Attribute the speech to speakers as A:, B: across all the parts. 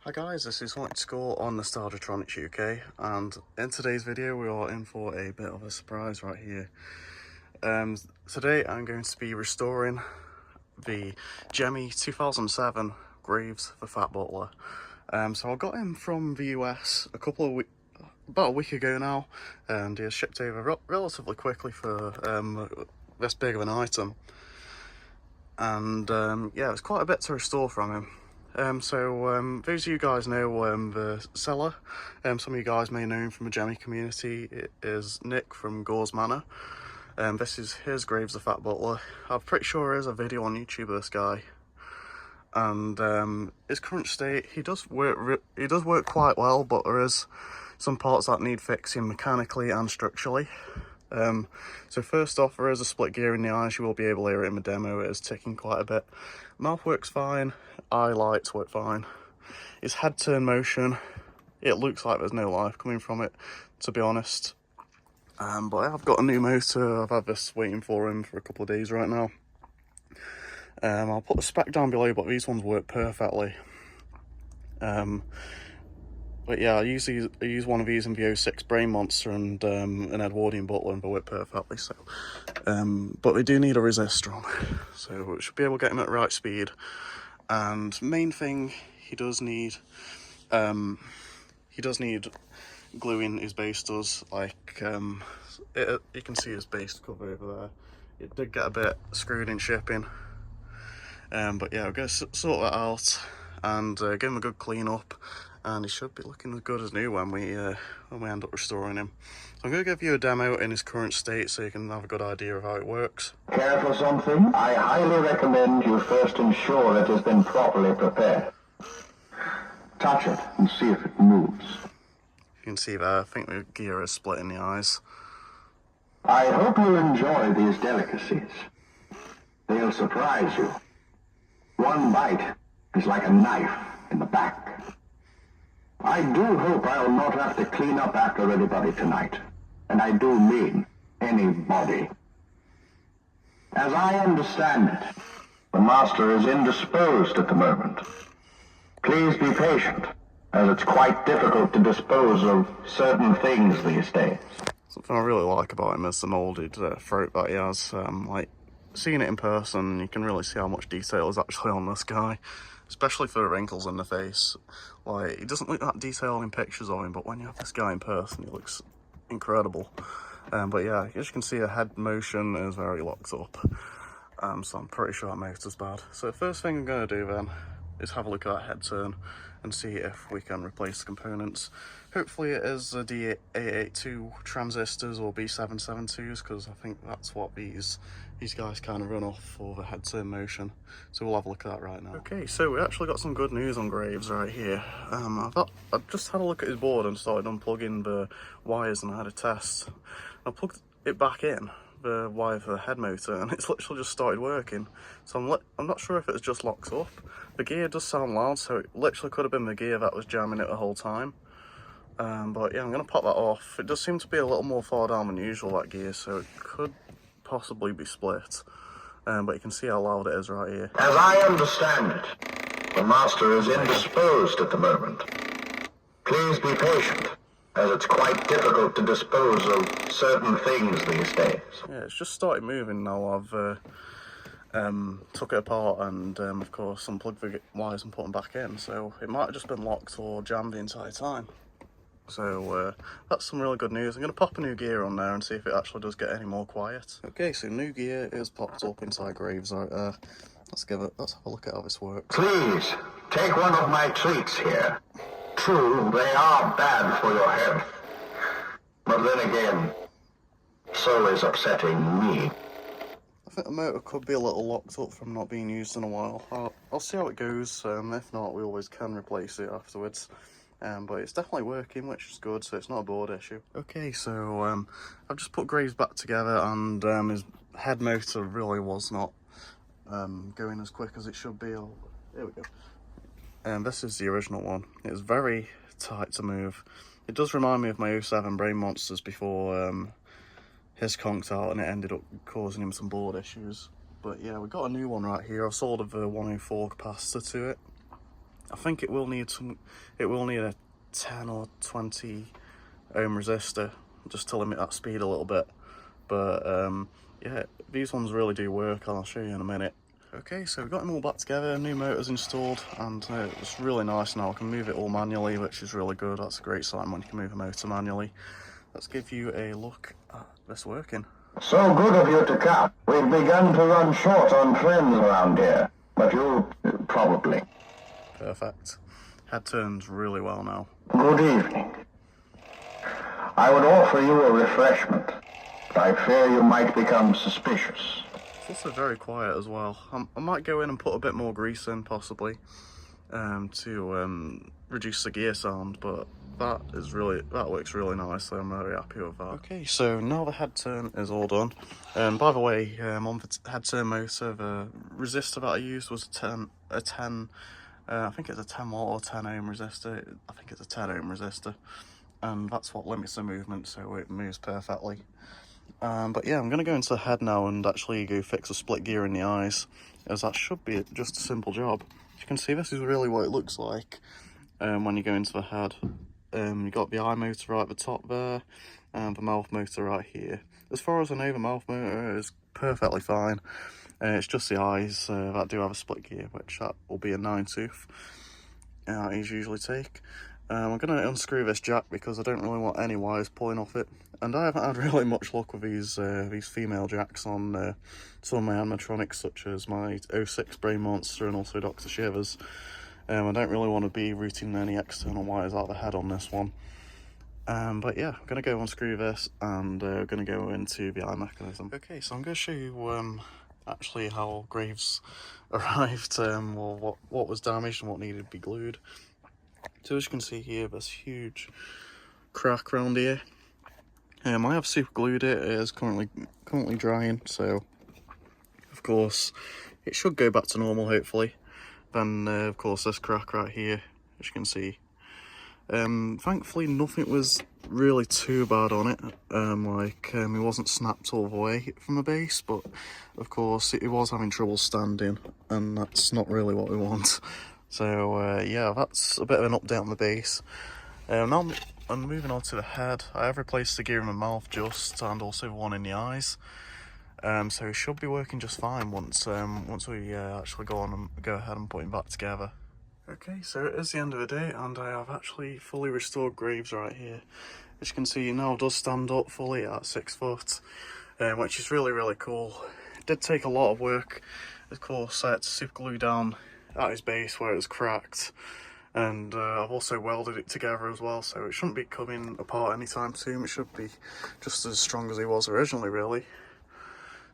A: Hi guys, this is Wanted Score on Nostalgiatronics UK, and in today's video we are in for a bit of a surprise right here. Today I'm going to be restoring the Gemmy 2007 Graves the Butler. So I got him from the US about a week ago now, and he was shipped over relatively quickly for this big of an item. And yeah, it's quite a bit to restore from him. Those of you guys know the seller. Some of you guys may know him from the Gemmy community. It is Nick from Gores Manor. This is his Graves the Butler. I'm pretty sure there is a video on YouTube of this guy. And his current state, he does work quite well, but there is some parts that need fixing mechanically and structurally. So first off, there is a split gear in the eyes. You will be able to hear it in the demo. It is ticking quite a bit. Mouth works fine, eye lights work fine. His head turn motion, it looks like there's no life coming from it, to be honest. But I have got a new motor. I've had this waiting for him for a couple of days right now. I'll put the spec down below, but these ones work perfectly. But yeah, I use one of these in the 06 Brain Monster and an Edwardian Butler, and they work perfectly. So, but they do need a resistor on, so it should be able to get him at the right speed. And main thing, he does need gluing. His base does, like you can see his base cover over there. It did get a bit screwed in shipping, but yeah, we're gonna sort that out and give him a good clean up. And he should be looking as good as new when we end up restoring him. So I'm going to give you a demo in his current state so you can have a good idea of how it works.
B: Care for something? I highly recommend you first ensure it has been properly prepared. Touch it and see if it moves.
A: You can see there, I think the gear is split in the eyes.
B: I hope you'll enjoy these delicacies. They'll surprise you. One bite is like a knife in the back. I do hope I'll not have to clean up after anybody tonight. And I do mean anybody. As I understand it, the master is indisposed at the moment. Please be patient, as it's quite difficult to dispose of certain things these days.
A: Something I really like about him is the moulded throat that he has. Like, seeing it in person, you can really see how much detail is actually on this guy. Especially for the wrinkles in the face. Like, he doesn't look that detailed in pictures of him, but when you have this guy in person, he looks incredible. But yeah, as you can see, the head motion is very locked up. So I'm pretty sure that motor's bad. So the first thing I'm going to do then is have a look at that head turn and see if we can replace the components. Hopefully it is the D882 transistors or B772s, because I think that's what these guys kind of run off for the head turn motion. So we'll have a look at that right now. Okay, so we actually got some good news on Graves right here. I just had a look at his board and started unplugging the wires, and I had a test. I plugged it back in, the wire for the head motor, and it's literally just started working. So I'm not sure if it's just locked up. The gear does sound loud, so it literally could have been the gear that was jamming it the whole time. But yeah, I'm going to pop that off. It does seem to be a little more far down than usual, that gear, so it could possibly be split. But you can see how loud it is right here.
B: As I understand it, the master is indisposed at the moment. Please be patient, as it's quite difficult to dispose of certain things these days.
A: Yeah, it's just started moving now. I've took it apart and of course unplugged the wires and put them back in, so it might have just been locked or jammed the entire time. So that's some really good news. I'm going to pop a new gear on there and see if it actually does get any more quiet. Okay, so new gear is popped up inside Graves right there. Let's have a look at how this works.
B: Please, take one of my treats here. True, they are bad for your health. But then again, so is upsetting me.
A: I think the motor could be a little locked up from not being used in a while. I'll see how it goes. If not, we always can replace it afterwards. But it's definitely working, which is good, so it's not a board issue. Okay, so I've just put Graves back together, and his head motor really was not going as quick as it should be. Here we go. And this is the original one. It's very tight to move. It does remind me of my 07 Brain Monsters before his conked out and it ended up causing him some board issues. But yeah, we got a new one right here. I've soldered the 104 capacitor to it. I think it will need a 10 or 20 ohm resistor just to limit that speed a little bit. But yeah, these ones really do work. I'll show you in a minute. Okay, so we've got them all back together, new motors installed, and it's really nice now. I can move it all manually, which is really good. That's a great sign when you can move a motor manually. Let's give you a look at this working.
B: So good of you to come. We've begun to run short on friends around here, but you'll probably.
A: Perfect. Head turns really well now.
B: Good evening. I would offer you a refreshment, but I fear you might become suspicious.
A: It's also very quiet as well. I might go in and put a bit more grease in, possibly, to reduce the gear sound, but that works really nicely. I'm very happy with that. Okay, so now the head turn is all done. By the way, on the head turn motor, the resistor that I used was a 10. I think it's a 10 watt or 10 ohm resistor. I think it's a 10 ohm resistor, and that's what limits the movement, so it moves perfectly. But yeah, I'm going to go into the head now and actually go fix a split gear in the eyes, as that should be just a simple job. As you can see, this is really what it looks like when you go into the head. You've got the eye motor right at the top there, and the mouth motor right here. As far as I know, the mouth motor is perfectly fine. It's just the eyes that do have a split gear, which that will be a 9-tooth. These usually take. I'm going to unscrew this jack because I don't really want any wires pulling off it, and I haven't had really much luck with these female jacks on some of my animatronics, such as my 06 Brain Monster and also Dr. Shivers. I don't really want to be routing any external wires out of the head on this one. But yeah, I'm going to go unscrew this and going to go into the eye mechanism. Okay, so I'm going to show you actually how Graves arrived, or what was damaged and what needed to be glued. So as you can see here, this huge crack around here. I have super glued it. It is currently drying, so of course it should go back to normal hopefully. Then of course this crack right here, as you can see. Thankfully nothing was really too bad on it. It wasn't snapped all the way from the base, but of course it was having trouble standing, and that's not really what we want. So yeah, that's a bit of an update on the base. Now I'm moving on to the head. I have replaced the gear in the mouth just, and also the one in the eyes. So it should be working just fine once we actually go ahead and put him back together. Okay, so it is the end of the day, and I have actually fully restored Graves right here. As you can see, now it does stand up fully at 6 foot, which is really cool. It did take a lot of work. Of course, I had to super glue down at his base where it was cracked, and I've also welded it together as well, so it shouldn't be coming apart anytime soon. It should be just as strong as he was originally, really.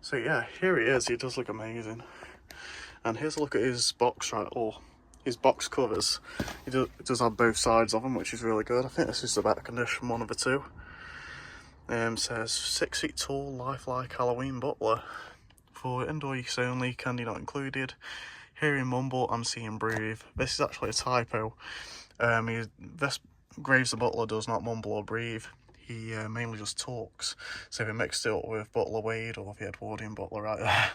A: So yeah, here he is. He does look amazing. And here's a look at his box his box covers. It does have both sides of them, which is really good. I think this is the better condition one of the two. Says 6 feet tall, lifelike Halloween Butler. For indoor use only, candy not included. Hear him mumble and see him breathe. This is actually a typo. This Graves the Butler does not mumble or breathe. He mainly just talks. So if we mixed it up with Butler Wade or the Edwardian Butler right there.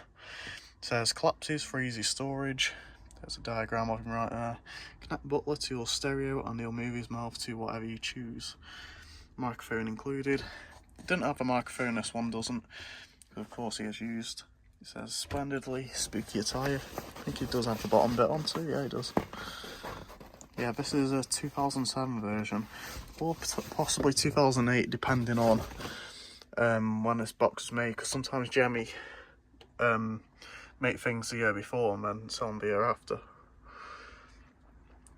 A: It says collapses for easy storage. There's a diagram of him right there. Connect Butler to your stereo and he'll move his mouth to whatever you choose. Microphone included. Didn't have a microphone, this one doesn't. Of course he is used. It says splendidly spooky attire. I think he does have the bottom bit on too, yeah he does. Yeah, this is a 2007 version, or possibly 2008 depending on when this box was made, because sometimes Gemmy make things the year before and then some the year after.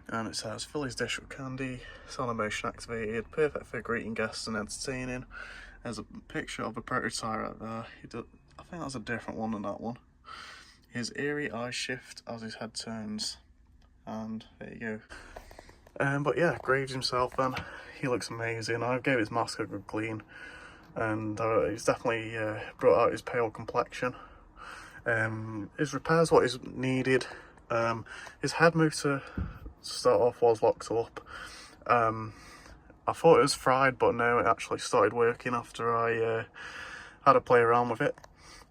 A: And it says fill his dish with candy, sound motion activated, perfect for greeting guests and entertaining. There's a picture of a prototype right there. I think that's a different one than that one. His eerie eyes shift as his head turns, and there you go. But yeah, Graves himself then, he looks amazing. I gave his mask a good clean, and he's definitely brought out his pale complexion. His repairs what is needed. His head motor to start off was locked up. I thought it was fried, but no, it actually started working after I had a play around with it.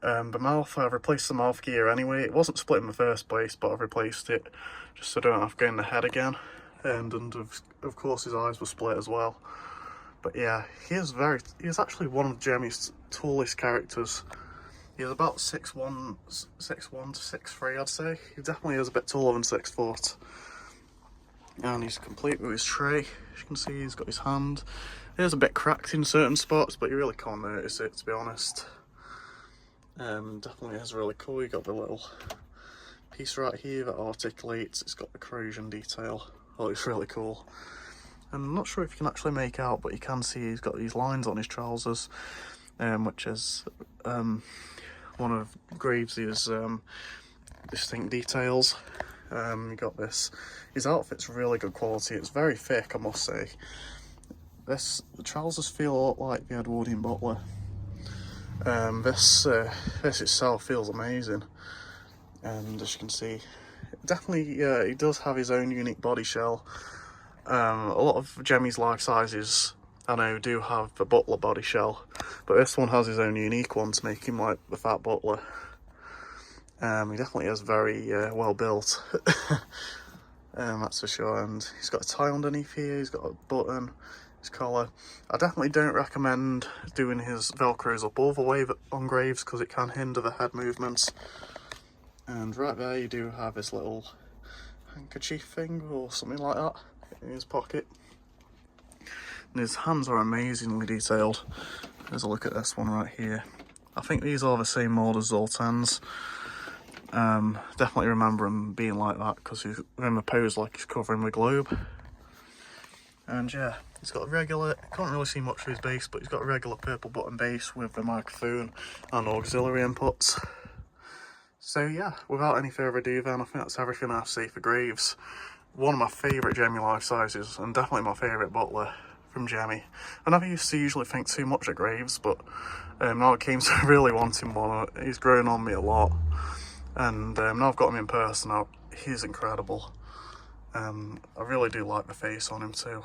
A: The mouth, I've replaced the mouth gear anyway. It wasn't split in the first place, but I've replaced it just so I don't have to go in the head again. And of course his eyes were split as well. But yeah, he is actually one of Gemmy's tallest characters. He's about 6'1", 6'1" to 6'3", I'd say. He definitely is a bit taller than 6 foot. And he's complete with his tray. As you can see, he's got his hand. It is a bit cracked in certain spots, but you really can't notice it, to be honest. Definitely is really cool. You got the little piece right here that articulates. It's got the corrosion detail. Oh, it's really cool. I'm not sure if you can actually make out, but you can see he's got these lines on his trousers, which is one of Graves' distinct details. You got this. His outfit's really good quality. It's very thick, I must say. The trousers feel a lot like the Edwardian Butler. This itself feels amazing, and as you can see, definitely he does have his own unique body shell. A lot of Gemmy's life sizes, I know, do have the Butler body shell, but this one has his own unique one to make him like the Fat Butler. He definitely is very well built, that's for sure. And he's got a tie underneath here, he's got a button, his collar. I definitely don't recommend doing his velcros up all the way on Graves because it can hinder the head movements. And right there you do have his little handkerchief thing or something like that in his pocket. And his hands are amazingly detailed. There's a look at this one right here. I think these are the same mold as Zoltan's. Definitely remember him being like that because he's in the pose like he's covering the globe. And yeah, he's got a regular, can't really see much of his base, but he's got a regular purple button base with the microphone and auxiliary inputs. So yeah, without any further ado then, I think that's everything I have to say for Graves. One of my favourite Gemmy life sizes, and definitely my favourite Butler from Gemmy. I never used to usually think too much of Graves, but now it came to really wanting one. He's grown on me a lot, and now I've got him in person, he's incredible. I really do like the face on him too.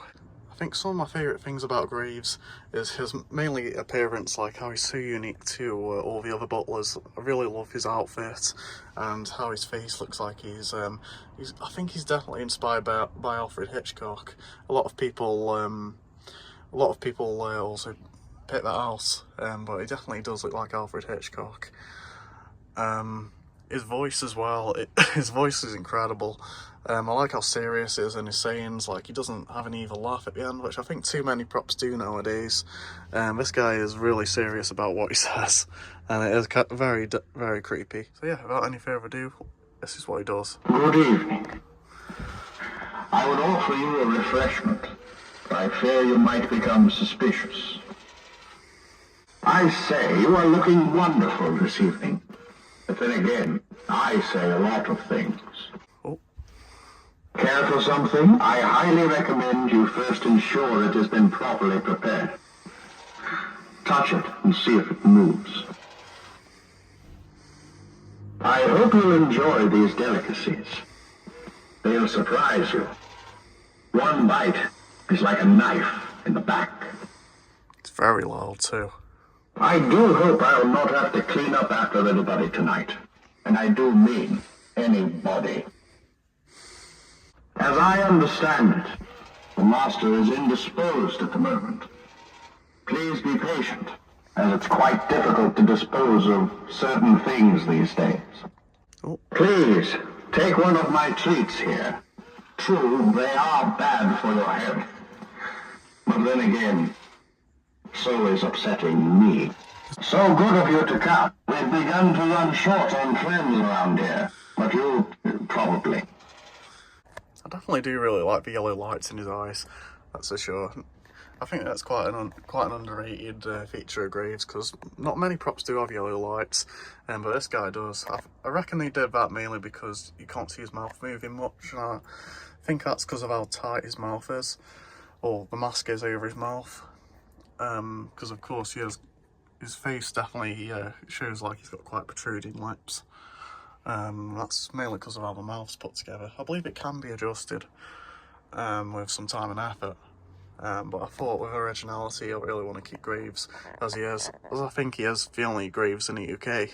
A: I think some of my favourite things about Graves is his mainly appearance, like how he's so unique to all the other Butlers. I really love his outfit and how his face looks like I think he's definitely inspired by Alfred Hitchcock. A lot of people also pick that out, but he definitely does look like Alfred Hitchcock. His voice as well, his voice is incredible. I like how serious he is in his sayings, like he doesn't have an evil laugh at the end, which I think too many props do nowadays. This guy is really serious about what he says, and it is very, very creepy. So yeah, without any further ado, this is what he does.
B: Good evening. I would offer you a refreshment, but I fear you might become suspicious. I say you are looking wonderful this evening. But then again, I say a lot of things.
A: Oh.
B: Care for something? I highly recommend you first ensure it has been properly prepared. Touch it and see if it moves. I hope you'll enjoy these delicacies. They'll surprise you. One bite is like a knife in the back.
A: It's very loud too.
B: I do hope I'll not have to clean up after everybody tonight. And I do mean anybody. As I understand it, the master is indisposed at the moment. Please be patient, as it's quite difficult to dispose of certain things these days.
A: Oh.
B: Please, take one of my treats here. True, they are bad for your health. But then again, so is upsetting me. So good of you to come. We've begun to run short on friends around here. But you, probably.
A: I definitely do really like the yellow lights in his eyes, that's for sure. I think that's quite an underrated feature of Graves, because not many props do have yellow lights, but this guy does. I reckon they did that mainly because you can't see his mouth moving much, and I think that's because of how tight his mouth is, or the mask is over his mouth. Because of course his face definitely shows like he's got quite protruding lips. That's mainly because of how the mouth's put together. I believe it can be adjusted with some time and effort, But I thought with originality, I really want to keep Graves as he is, as I think he is the only Graves in the UK.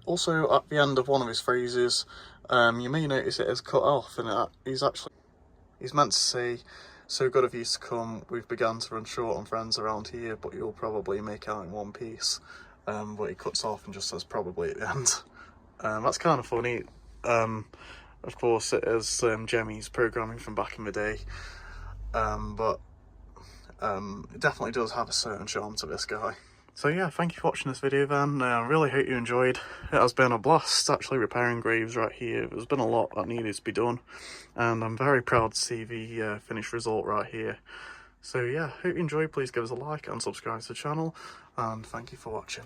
A: Also, at the end of one of his phrases, you may notice it is cut off, and he's meant to say, "So good of you to come, we've begun to run short on friends around here, but you'll probably make out in one piece." But he cuts off and just says "probably" at the end. That's kind of funny. Of course, it is Gemmy's programming from back in the day, but it definitely does have a certain charm to this guy. So yeah, thank you for watching this video then. I really hope you enjoyed. It has been a blast actually repairing Graves right here. There's been a lot that needed to be done, and I'm very proud to see the finished result right here. So yeah, hope you enjoyed. Please give us a like and subscribe to the channel, and thank you for watching.